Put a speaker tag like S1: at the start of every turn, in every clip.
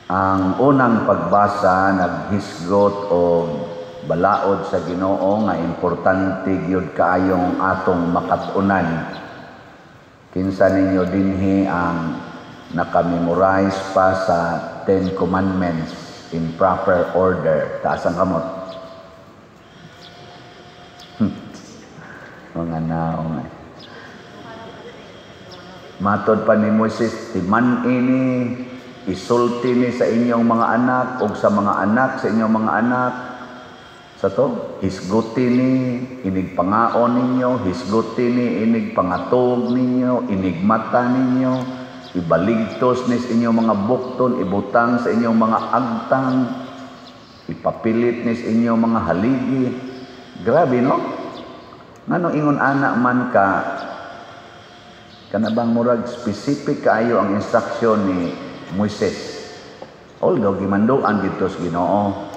S1: Ang unang pagbasa naghisgot o balaod sa Ginoo nga importante gyud kaayong atong makatunan. Kinsa ninyo dinhi ang nakamemorize pa sa 10 Commandments in proper order? Taas ang kamot. Mga naong matod pa ni Moises, timan ini, isulti ni sa inyong mga anak o sa mga anak sa inyong mga anak. Sa to, hisguti ni, inig pangaon ninyo, hisguti ni, inig pangatog ninyo, inig mata ninyo, ibaligtos ni sa inyong mga bukton, ibutang sa inyong mga agtang, ipapilit ni sa inyong mga haligi. Grabe, no? Ngano ingon anak man ka, kanabang murag specific kaayo ang instruction ni Moises. Although gimanduan dito sa Ginoo,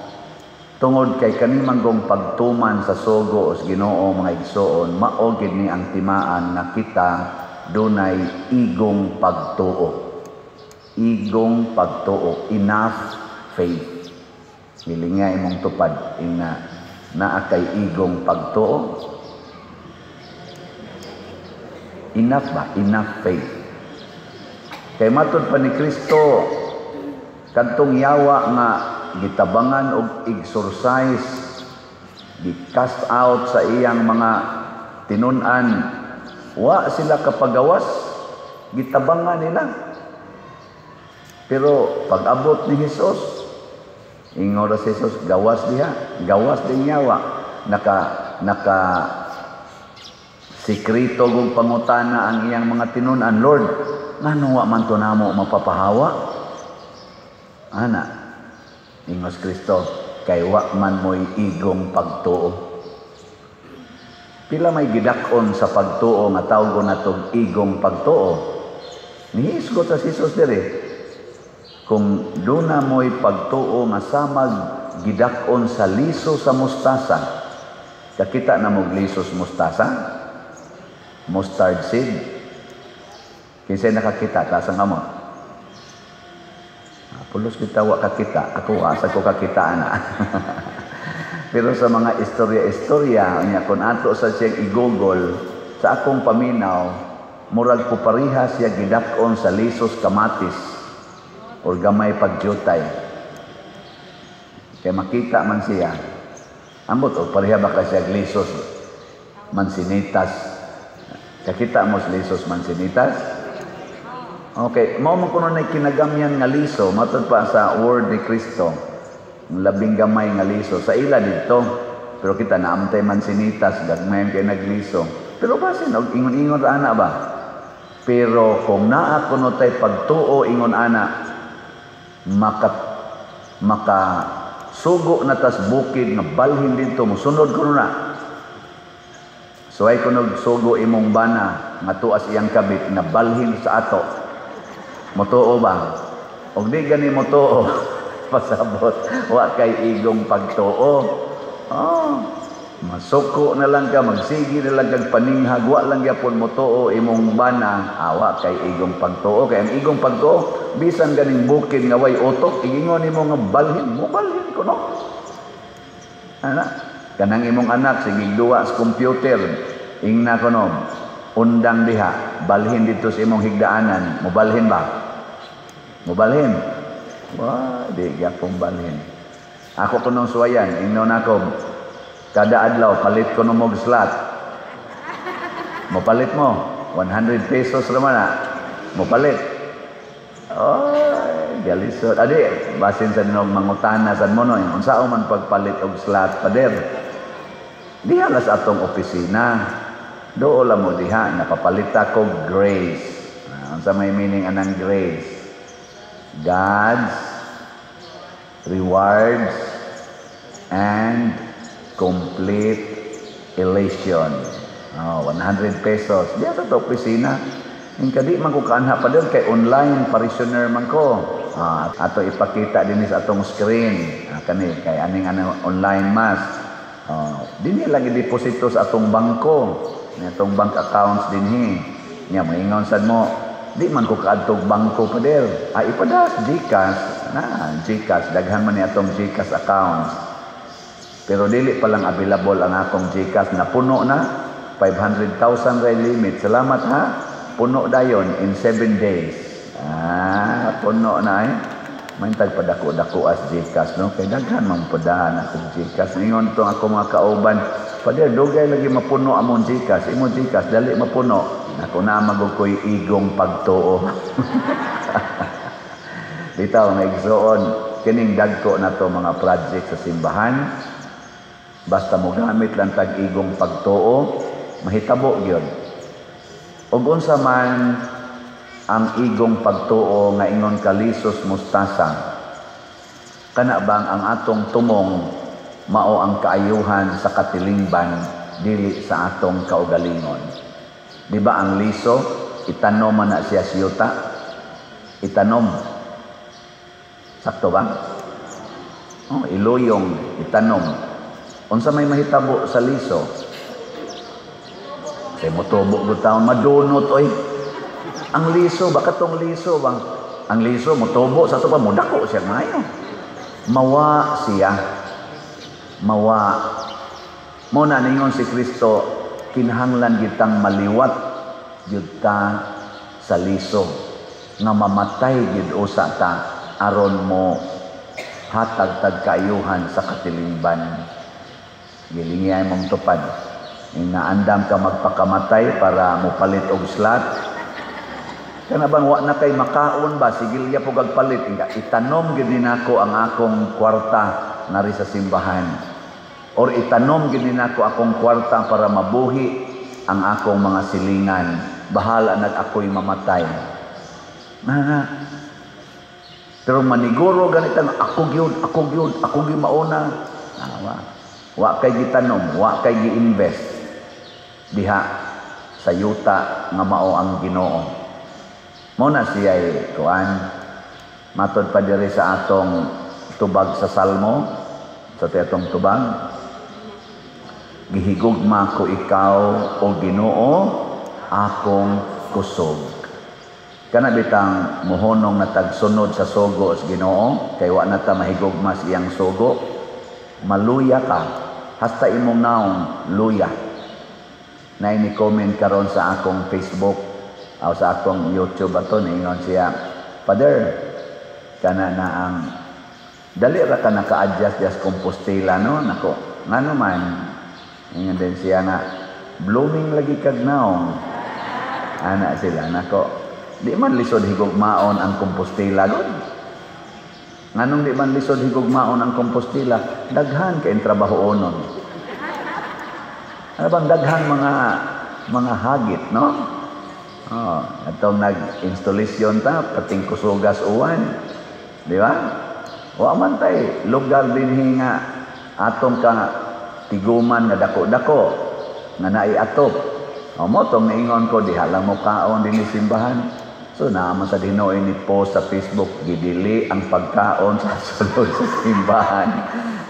S1: tungod kay kanimanggong pagtuman sa sugo sa Ginoo mga igsoon, mao gid ni ang timaan na kita dunay igong pagtuo. Igong pagtuo, enough faith. Milinga imong tupad ina naa kay igong pagtuo. Enough ba? Enough faith. Kay matod pa ni Kristo, kadtong yawa nga gitabangan og exorcise, gi-cast out sa iyang mga tinun-an, wa sila kapagawas, gitabangan nila. Pero pag-abot ni Jesus, ingon si Jesus, gawas diha, gawas din yawa, naka sikrito kung pangutana ang iyang mga tinun-an, Lord, ngano wa man to namo mapapahawa? Ana, ingos Kristo, kay wa man mo'y igong pagtuo. Pila may gidakon sa pagtuo nga tawgon natong igong pagtuo. Nihisgot sa Jesus dire, kung duna mo'y pagtuo nga samag gidakon sa liso sa mustasa, kakita na mong lisos mustasa? Mustard seed. Kinsay nakakita, taas ang kamot. Pulos kita wa kakita, ako asa ko kakita na. Pero sa mga istorya-istorya, kung ato sa siyang i-google, sa akong paminaw, murag po pariha siya gidakon sa lisos kamatis o gamay pagjutay. Kaya makita man siya, ambot o pariha ba ka siya lisos mansinitas. Kakita mo sa lisos mansinitas? Okay, mao man kuno na kinagamyan nga liso, matod pa sa word ni Kristo, labing gamay nga liso sa ila dito. Pero kita naamtay mansinitas, gagmayan kay nagliso. Pero basin og ingon-ingon ra ana ba? Pero kung naa kuno tay pagtuo ingon ana, maka sugo na tas bukid nga balhin dito, mosunod kuno na. So ay kunog sugo imong bana nga tuas iyang kabit na balhin sa ato. Motuo ba? Og di gani motuo, pasabot wa kay igong pagtuo. Masuko na lang ka, magsigi na lang kag paninghag, wa lang gyapon motuo imong bana, wa kay igong pagtuo. Kay ang igong pagtuo, bisan ganing bukid nga way utok, igingon nimo nga balhin, mo balhin ko no. Ana? Kanang imong anak sige duwa sa computer, ingna kuno undang diha, balhin dito sa imong higdaanan, mobalhin ba? Mobalhin? Wa, di gyapon balhin. Ako kunong suwayan, ingnon ako kada adlaw palit ko mo slot. Mopalit mo 100 pesos raman na. Mopalit. Oh, galisod. Adi, basin sa dinog mangutana sad mo no, unsa man pagpalit og slot pader. Diha las atong opisina. Doo la mo diha napapalita ko grace. Unsa may meaning anang grace? God's rewards and complete elation. 100 pesos. Diha sa opisina. Yung kadi man ko kaanha pa din kay online parishioner man ko. Ato ipakita din sa atong screen. Kani kay aning online mass. Dinhi lagi deposito sa atong bangko, atong bank accounts dinhi. Nya moingon sad mo, di man ko kaadtog bangko pader. Ipadas GCash, na GCash, daghan man ni atong GCash accounts. Pero dili pa lang available ang akong GCash na puno na 500,000 ray limit. Salamat ha. Puno dayon in 7 days. Puno na eh. May tagpadako-dako as GCash, no? Kay daghan man pudahan akong GCash. Ingon to ako mga kauban, Father, dugay lagi mapuno among GCash. Imo GCash, dali mapuno. Ako na magukoy igong pagtuo. Bitaw, naigsoon. Kining dagko na to mga project sa simbahan. Basta mo gamit lang tag-igong pagtuo, mahitabo gyud. Ug unsa man ang igong pagtuo nga ingon kalisos mustasa, kana bang ang atong tumong mao ang kaayuhan sa katilingban dili sa atong kaugalingon. Di ba ang liso itanom man na siya siyuta, itanom, sakto ba? Iluyong, itanom. Unsa may mahitabo sa liso? Kay motubo do taon madunot oy. Ang liso, baka tong liso bang? Ang liso motubo sa to pa modako siya maayo. Mawa siya. Mawa. Mo na ningon si Kristo, kinahanglan gitang maliwat gyud ta sa liso nga mamatay gyud usa ta aron mo hatag tag kaayuhan sa katilingban. Gilingay mong tupad. Inaandam ka magpakamatay para mo palit og slot. Kana bang wa na kay makaon ba sigilya po gagpalit, itanom gid nako ang akong kwarta nari sa simbahan, or itanom gid nako akong kwarta para mabuhi ang akong mga silingan, bahala nag ako'y mamatay. Pero maniguro ganitang ako gyud mauna. Wa kay gitanom, wa kay gi-invest diha sa yuta nga mao ang Ginoo. Mao na siya kuan matod pa diri sa atong tubag sa Salmo, sa atong tubag, gihigugma ko ikaw o Ginoo akong kusog. Kana bitang mohonong na tagsunod sa sugo sa Ginoo kay wa na ta mahigugma siyang sugo, maluya ka hasta imong naong luya. Na ini comment karon sa akong Facebook o sa akong YouTube ato, ningon siya, Father, kana na ang dali ra ka naka-adjust jas Compostela, no? Nako, ngano man, ingon din siya na, blooming lagi kag naong. Ana sila, nako, di man lisod higugmaon ang Compostela doon. Nganong di man lisod higugmaon ang Compostela, daghan kay trabahoon. Ano bang daghan mga hagit, no? Atong nag-installation ta, pating kusugas uwan. Di ba? Wa man tay lugar dinhi nga atong ka tiguman nga dako-dako nga naiatop. Mo tong niingon ko diha lang mo kaon dinhi simbahan. So naman sa Dinoy ni post sa Facebook, gidili ang pagkaon sa sulod sa simbahan.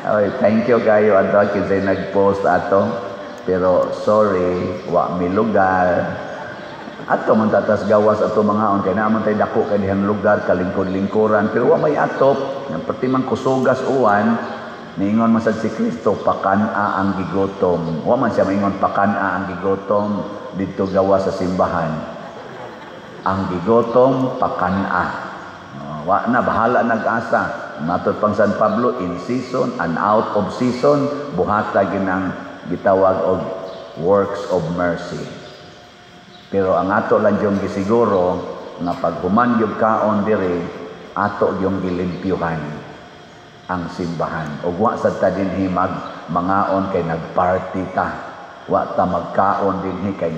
S1: Okay, thank you kayo ato kasi nag-post ato. Pero sorry, wa mi lugar. Ato man tatas gawas ato mga on kay naman tay dako kay dihang lugar kalingkod-lingkuran pero wa may atop nga pati man kusugas uwan niingon man sad si Kristo pakan-a ang gigotom. Wa man siya maingon pakan-a ang gigotom didto gawas sa simbahan. Ang gigotom pakan-a. Wa na bahala nag-asa. Matod pang San Pablo, in season and out of season buhata ginang gitawag og works of mercy. Pero ang ato lang yung gisiguro nga pag human yung kaon diri, ato yung gilimpyuhan ang simbahan. O wa sa ta dinhi mangaon kay nagparty ta. Wa ta magkaon dinhi kay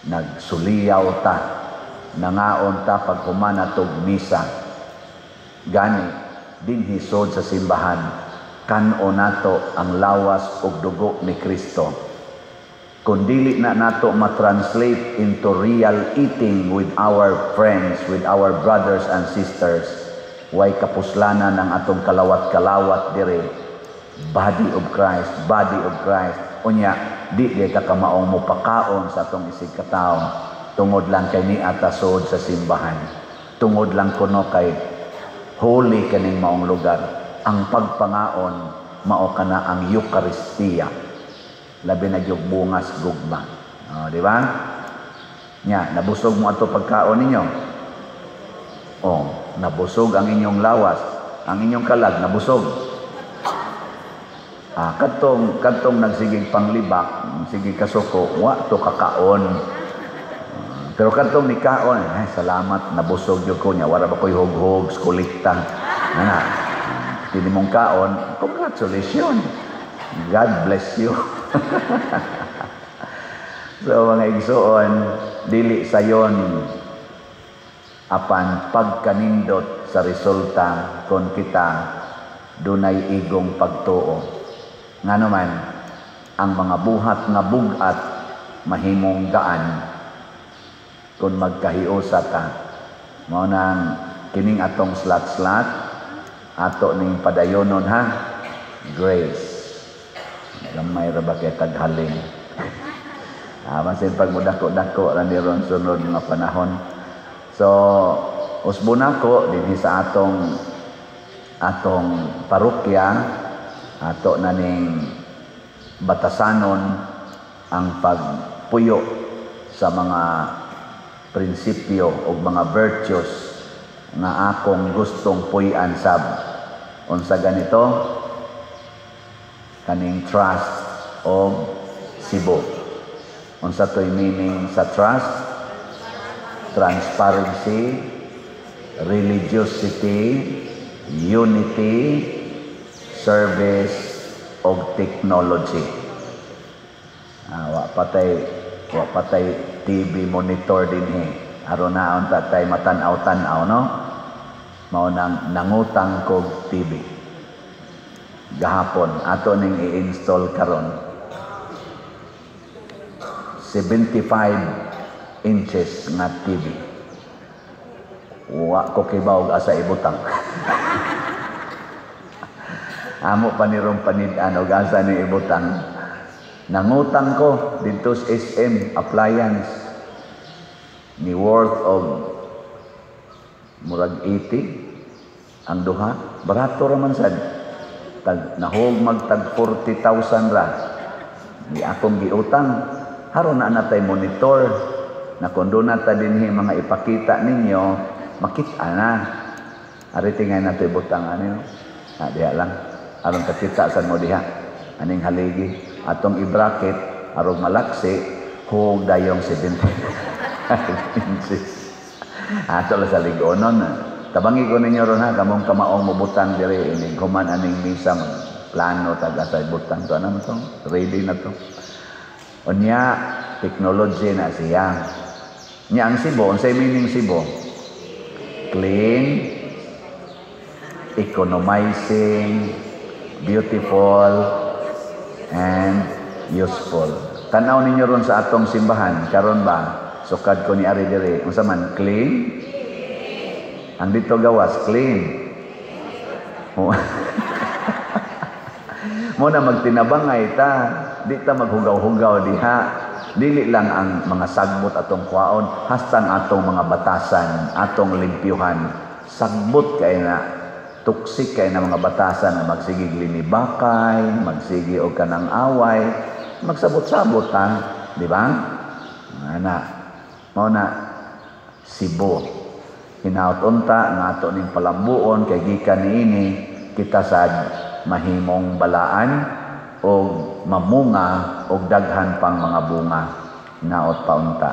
S1: nagsuliyaw ta. Nangaon ta pag human atog misa. Gani dinhi sod sa simbahan. Kan-o nato ang lawas ug dugo ni Kristo. Kung dili na nato ma-translate into real eating with our friends, with our brothers and sisters, way kapuslanan ng atong kalawat-kalawat dire. Body of Christ, body of Christ. Unya, di ka kamaong mo pakaon sa atong isig katawo. Tungod lang kay ni atasod sa simbahan. Tungod lang kuno kay holy kaning maong lugar. Ang pagpangaon mao kana ang Eucharistia. Labi na gyud bungas gugma. Di ba? Nya, nabusog mo ato pagkaon ninyo. Nabusog ang inyong lawas, ang inyong kalag nabusog. Kadtong nagsigig panglibak, sige kasuko, wa to kakaon. Pero kadtong nikaon, salamat, nabusog yun ko niya. Wala ba ko'y hug-hug, skulikta. Tini mong kaon, congratulations. God bless you. So, mga igsoon, dili sayon apan pagkanindot sa resulta kung kita dunay igong pagtuo. Nga naman, ang mga buhat nga bugat mahimong gaan kung magkahiusa ta. Mao nang kining atong slat-slat ato ning padayonon ha. Grace. Gamay ra ba kay taghalin. Masin pag mudako-dako ra ni ron sunod nga panahon. So usbon ako dinhi sa atong parokya ato na ning batasanon ang pagpuyo sa mga prinsipyo o mga virtues nga akong gustong puy-an sab. Unsa ganito? Kaning trust o Cebu. Unsa to'y meaning sa trust? Transparency, religiosity, unity, service, o technology. Wa patay TV monitor din aron naon tatay matan-aw-tan-aw no. Mao nang nangutang kog TV. Gahapon ato ning i-install karon. 75 inches nga TV. Wa ko kibaw asa ibutang. Amo pa ni ron panid-an og asa ni ibutang. Nangutang ko dito sa SM appliance ni worth of murag 80 ang duha. Barato ra man sad. Nahog magtag 40,000 ra. Di akong giutang. Haron na natay monitor na kung doon nata dinhi mga ipakita ninyo, makita na. Ari tingay nato ibutang ano. Diha lang. Aron kakita sa mo diha. Aning haligi. Atong i-bracket, arong malaksi, hug dayong 70 inches. Ato lang sa ligonon. Tabangi ko ninyo ron ha, kamong kamaong mubutang dire, inig human aning misa, plano, taga sa butang to. Ano to? Ready na to. Unya, technology na siya. Nya ang Cebu, unsay meaning Cebu? Clean, economizing, beautiful, and useful. Tanaw ninyo ron sa atong simbahan, karon ba? Sukad ko ni ari dire, unsa man clean? Ang dito gawas clean. Mo na magtinabangay ta, di ta maghugaw-hugaw diha. Dili lang ang mga sagbot atong kwaon, hastang atong mga batasan, atong limpyuhan. Sagbot kay na tuksik kay na mga batasan na magsigig linibakay, magsigi og kanang away, magsabot-sabot ta, di ba? Mao na Cebu. Hinaut unta nga ato ning palambuon kay gikan niini kita sad mahimong balaan o mamunga og daghan pang mga bunga. Hinaut pa unta.